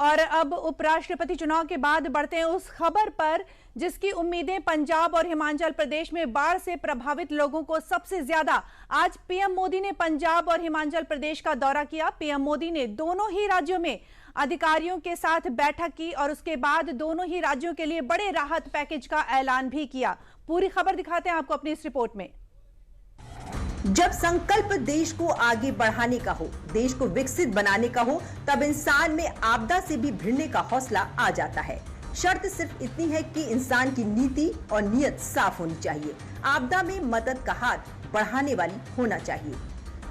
और अब उपराष्ट्रपति चुनाव के बाद बढ़ते हैं उस खबर पर जिसकी उम्मीदें पंजाब और हिमाचल प्रदेश में बाढ़ से प्रभावित लोगों को सबसे ज्यादा। आज पीएम मोदी ने पंजाब और हिमाचल प्रदेश का दौरा किया। पीएम मोदी ने दोनों ही राज्यों में अधिकारियों के साथ बैठक की और उसके बाद दोनों ही राज्यों के लिए बड़े राहत पैकेज का ऐलान भी किया। पूरी खबर दिखाते हैं आपको अपनी इस रिपोर्ट में। जब संकल्प देश को आगे बढ़ाने का हो, देश को विकसित बनाने का हो, तब इंसान में आपदा से भी भिड़ने का हौसला आ जाता है। शर्त सिर्फ इतनी है कि इंसान की नीति और नीयत साफ होनी चाहिए। आपदा में मदद का हाथ बढ़ाने वाली होना चाहिए,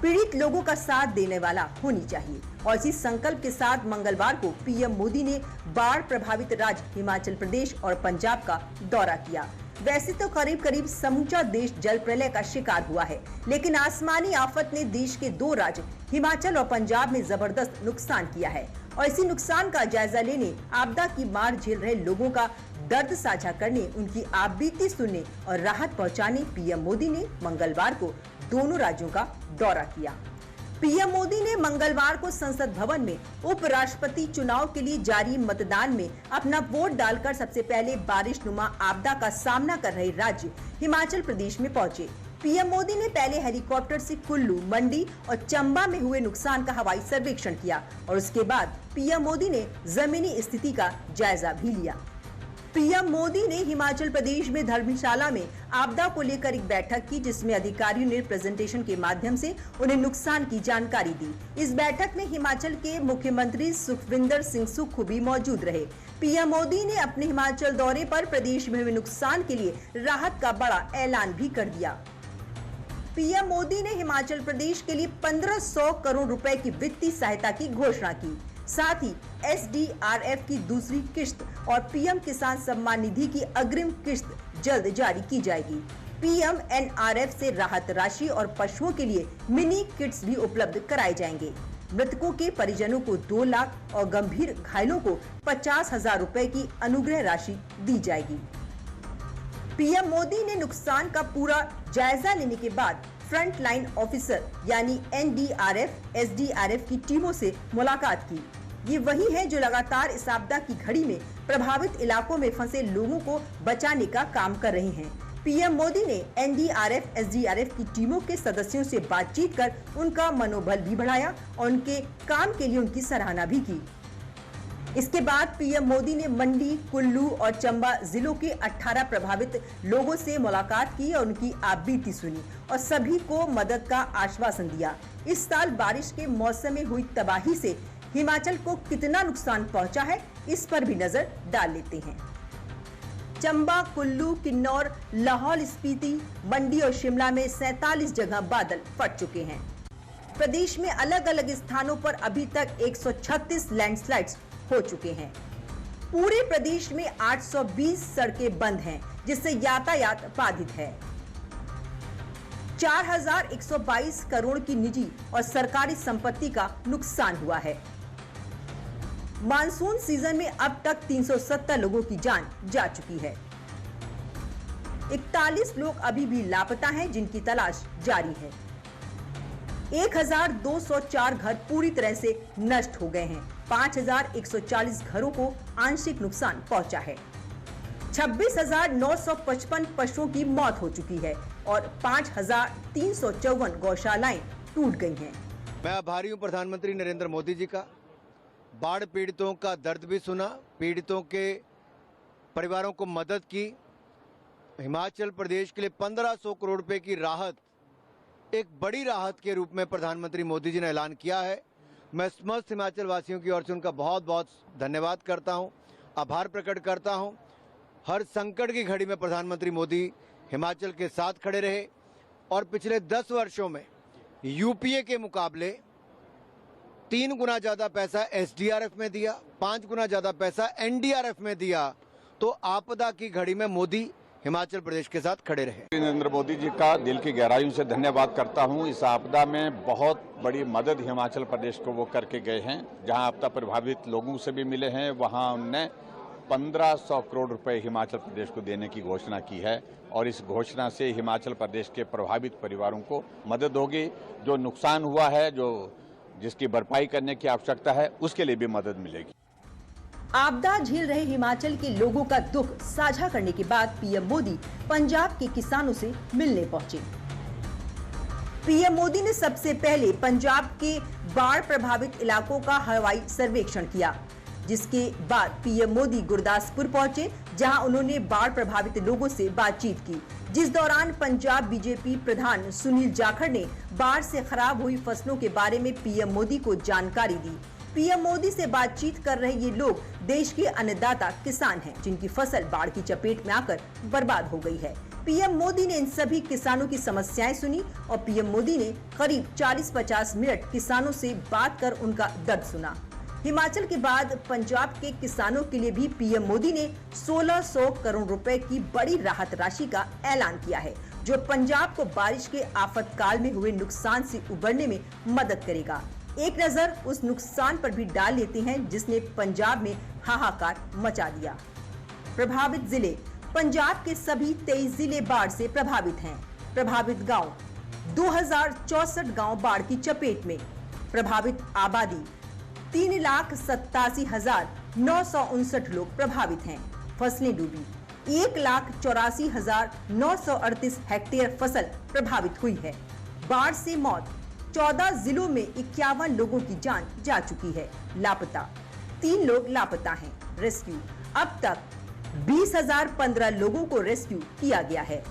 पीड़ित लोगों का साथ देने वाला होनी चाहिए। और इसी संकल्प के साथ मंगलवार को पीएम मोदी ने बाढ़ प्रभावित राज्य हिमाचल प्रदेश और पंजाब का दौरा किया। वैसे तो करीब करीब समूचा देश जल प्रलय का शिकार हुआ है, लेकिन आसमानी आफत ने देश के दो राज्य हिमाचल और पंजाब में जबरदस्त नुकसान किया है। और इसी नुकसान का जायजा लेने, आपदा की मार झेल रहे लोगों का दर्द साझा करने, उनकी आपबीती सुनने और राहत पहुंचाने पीएम मोदी ने मंगलवार को दोनों राज्यों का दौरा किया। पीएम मोदी ने मंगलवार को संसद भवन में उपराष्ट्रपति चुनाव के लिए जारी मतदान में अपना वोट डालकर सबसे पहले बारिशनुमा आपदा का सामना कर रहे राज्य हिमाचल प्रदेश में पहुंचे। पीएम मोदी ने पहले हेलीकॉप्टर से कुल्लू, मंडी और चंबा में हुए नुकसान का हवाई सर्वेक्षण किया और उसके बाद पीएम मोदी ने जमीनी स्थिति का जायजा भी लिया। पीएम मोदी ने हिमाचल प्रदेश में धर्मशाला में आपदा को लेकर एक बैठक की, जिसमें अधिकारियों ने प्रेजेंटेशन के माध्यम से उन्हें नुकसान की जानकारी दी। इस बैठक में हिमाचल के मुख्यमंत्री सुखविंदर सिंह सुक्खू भी मौजूद रहे। पीएम मोदी ने अपने हिमाचल दौरे पर प्रदेश में हुए नुकसान के लिए राहत का बड़ा ऐलान भी कर दिया। पीएम मोदी ने हिमाचल प्रदेश के लिए 1500 करोड़ रुपए की वित्तीय सहायता की घोषणा की। साथ ही एसडीआरएफ की दूसरी किश्त और पीएम किसान सम्मान निधि की अग्रिम किश्त जल्द जारी की जाएगी। पीएम एनआरएफ से राहत राशि और पशुओं के लिए मिनी किट्स भी उपलब्ध कराए जाएंगे। मृतकों के परिजनों को 2 लाख और गंभीर घायलों को 50,000 रुपए की अनुग्रह राशि दी जाएगी। पीएम मोदी ने नुकसान का पूरा जायजा लेने के बाद फ्रंट लाइन ऑफिसर यानी एनडीआरएफ, एसडीआरएफ की टीमों से मुलाकात की। ये वही है जो लगातार इस आपदा की घड़ी में प्रभावित इलाकों में फंसे लोगों को बचाने का काम कर रहे हैं। पीएम मोदी ने एनडीआरएफ, एसडीआरएफ की टीमों के सदस्यों से बातचीत कर उनका मनोबल भी बढ़ाया और उनके काम के लिए उनकी सराहना भी की। इसके बाद पीएम मोदी ने मंडी, कुल्लू और चंबा जिलों के 18 प्रभावित लोगों से मुलाकात की और उनकी आपबीती सुनी और सभी को मदद का आश्वासन दिया। इस साल बारिश के मौसम में हुई तबाही से हिमाचल को कितना नुकसान पहुंचा है, इस पर भी नजर डाल लेते हैं। चंबा, कुल्लू, किन्नौर, लाहौल स्पीति, मंडी और शिमला में 47 जगह बादल फट चुके हैं। प्रदेश में अलग अलग स्थानों पर अभी तक 136 लैंडस्लाइड्स हो चुके हैं। पूरे प्रदेश में 820 सड़कें बंद हैं, जिससे यातायात बाधित है। 4122 करोड़ की निजी और सरकारी संपत्ति का नुकसान हुआ है। मानसून सीजन में अब तक 370 लोगों की जान जा चुकी है। 41 लोग अभी भी लापता हैं, जिनकी तलाश जारी है। 1204 घर पूरी तरह से नष्ट हो गए हैं। 5140 घरों को आंशिक नुकसान पहुंचा है। 26,955 पशुओं की मौत हो चुकी है और 5,354 गौशालाएं टूट गई हैं। मैं आभारी हूं प्रधानमंत्री नरेंद्र मोदी जी का। बाढ़ पीड़ितों का दर्द भी सुना, पीड़ितों के परिवारों को मदद की। हिमाचल प्रदेश के लिए 1500 करोड़ रुपए की राहत, एक बड़ी राहत के रूप में प्रधानमंत्री मोदी जी ने ऐलान किया है। मैं समस्त हिमाचल वासियों की ओर से उनका बहुत बहुत धन्यवाद करता हूं, आभार प्रकट करता हूं। हर संकट की घड़ी में प्रधानमंत्री मोदी हिमाचल के साथ खड़े रहे और पिछले 10 वर्षों में यूपीए के मुकाबले 3 गुना ज्यादा पैसा एसडीआरएफ में दिया, 5 गुना ज्यादा पैसा एनडीआरएफ में दिया। तो आपदा की घड़ी में मोदी हिमाचल प्रदेश के साथ खड़े रहे। नरेंद्र मोदी जी का दिल की गहराइयों से धन्यवाद करता हूं। इस आपदा में बहुत बड़ी मदद हिमाचल प्रदेश को वो करके गए हैं। जहां आपदा प्रभावित लोगों से भी मिले हैं, वहां उन्होंने 1500 करोड़ रुपए हिमाचल प्रदेश को देने की घोषणा की है और इस घोषणा से हिमाचल प्रदेश के प्रभावित परिवारों को मदद होगी। जो नुकसान हुआ है, जिसकी भरपाई करने की आवश्यकता है, उसके लिए भी मदद मिलेगी। आपदा झेल रहे हिमाचल के लोगों का दुख साझा करने के बाद पीएम मोदी पंजाब के किसानों से मिलने पहुंचे। पीएम मोदी ने सबसे पहले पंजाब के बाढ़ प्रभावित इलाकों का हवाई सर्वेक्षण किया, जिसके बाद पीएम मोदी गुरदासपुर पहुंचे, जहां उन्होंने बाढ़ प्रभावित लोगों से बातचीत की, जिस दौरान पंजाब बीजेपी प्रधान सुनील जाखड़ ने बाढ़ से खराब हुई फसलों के बारे में पीएम मोदी को जानकारी दी। पीएम मोदी से बातचीत कर रहे ये लोग देश के अन्नदाता किसान हैं, जिनकी फसल बाढ़ की चपेट में आकर बर्बाद हो गई है। पीएम मोदी ने इन सभी किसानों की समस्याएं सुनी और पीएम मोदी ने करीब 40-50 मिनट किसानों से बात कर उनका दर्द सुना। हिमाचल के बाद पंजाब के किसानों के लिए भी पीएम मोदी ने 1600 करोड़ रुपए की बड़ी राहत राशि का ऐलान किया है, जो पंजाब को बारिश के आफतकाल में हुए नुकसान से उबरने में मदद करेगा। एक नजर उस नुकसान पर भी डाल लेते हैं जिसने पंजाब में हाहाकार मचा दिया। प्रभावित जिले। पंजाब के सभी 23 जिले बाढ़ से प्रभावित हैं। प्रभावित गांव 2064 गांव बाढ़ की चपेट में। प्रभावित आबादी 3,87,959 लोग प्रभावित हैं। फसलें डूबी 1,84,938 हेक्टेयर फसल प्रभावित हुई है। बाढ़ से मौत 14 जिलों में 51 लोगों की जान जा चुकी है। लापता 3 लोग लापता हैं। रेस्क्यू अब तक 20,015 लोगों को रेस्क्यू किया गया है।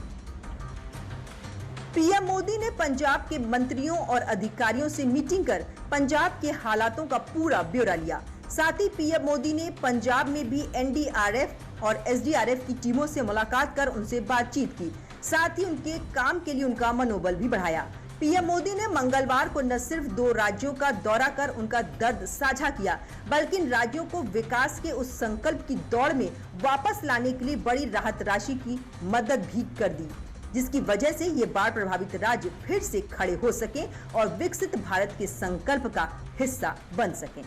पीएम मोदी ने पंजाब के मंत्रियों और अधिकारियों से मीटिंग कर पंजाब के हालातों का पूरा ब्यौरा लिया। साथ ही पीएम मोदी ने पंजाब में भी एनडीआरएफ और एसडीआरएफ की टीमों से मुलाकात कर उनसे बातचीत की। साथ ही उनके काम के लिए उनका मनोबल भी बढ़ाया। पीएम मोदी ने मंगलवार को न सिर्फ 2 राज्यों का दौरा कर उनका दर्द साझा किया, बल्कि इन राज्यों को विकास के उस संकल्प की दौड़ में वापस लाने के लिए बड़ी राहत राशि की मदद भी कर दी, जिसकी वजह से ये बाढ़ प्रभावित राज्य फिर से खड़े हो सकें और विकसित भारत के संकल्प का हिस्सा बन सकें।